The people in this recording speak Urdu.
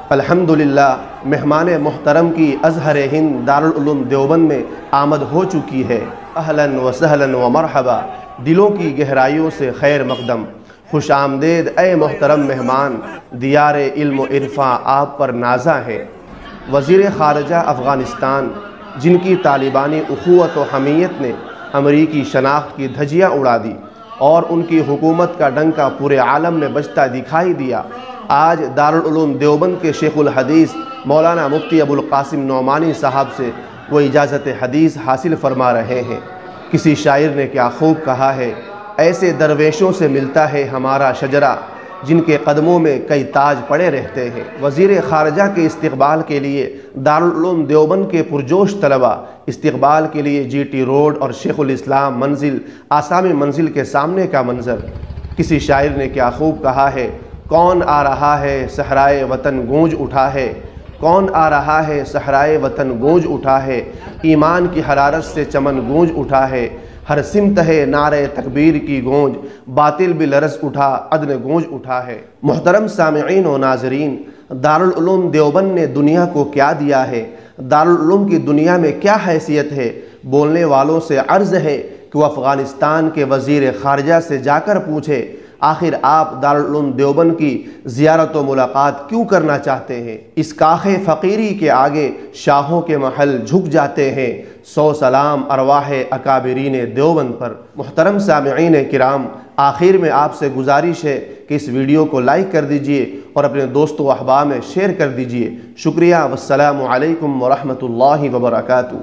الحمدللہ مہمان محترم کی ازہر ہند دارالعلوم دیوبند میں آمد ہو چکی ہے۔ اہلاً و سہلاً و مرحبا، دلوں کی گہرائیوں سے خیر مقدم، خوش آمدید اے محترم مہمان، دیار علم و عرفاں آپ پر نازاں ہے۔ وزیر خارجہ افغانستان، جن کی طالبانی اخوت و حمیت نے امریکی شناخت کی دھجیاں اڑا دی اور ان کی حکومت کا ڈنکا پورے عالم میں بجتا دکھائی دیا، آج دارالعلوم دیوبند کے شیخ الحدیث مولانا مفتی ابو القاسم نعمانی صاحب سے وہ اجازت حدیث حاصل فرما رہے ہیں۔ کسی شاعر نے کیا خوب کہا ہے، ایسے درویشوں سے ملتا ہے ہمارا شجرہ جن کے قدموں میں کئی تاج پڑے رہتے ہیں۔ وزیر خارجہ کے استقبال کے لیے دارالعلوم دیوبند کے پرجوش طلباء، استقبال کے لیے جی ٹی روڈ اور شیخ الاسلام منزل آسامی منزل کے سامنے کا منظر۔ کسی شاعر نے کیا خوب کہا ہے، کون آ رہا ہے صحرائے وطن گونج اٹھا ہے، کون آ رہا ہے صحرائے وطن گونج اٹھا ہے، ایمان کی حرارت سے چمن گونج اٹھا ہے، ہر سمت ہے نعرہ تکبیر کی گونج، باطل بھی لرز اٹھا عدن گونج اٹھا ہے۔ محترم سامعین و ناظرین، دارالعلوم دیوبند نے دنیا کو کیا دیا ہے، دارالعلوم کی دنیا میں کیا حیثیت ہے؟ بولنے والوں سے عرض ہے کہ وہ افغانستان کے وزیر خارجہ سے جا کر پوچھے، آخر آپ دارالعلوم دیوبند کی زیارت و ملاقات کیوں کرنا چاہتے ہیں؟ اس کاخ فقیری کے آگے شاہوں کے محل جھک جاتے ہیں، سو سلام ارواح اکابرین دیوبند پر۔ محترم سامعین کرام، آخر میں آپ سے گزارش ہے کہ اس ویڈیو کو لائک کر دیجئے اور اپنے دوست و احباب میں شیئر کر دیجئے۔ شکریہ، والسلام علیکم ورحمۃ اللہ وبرکاتہ۔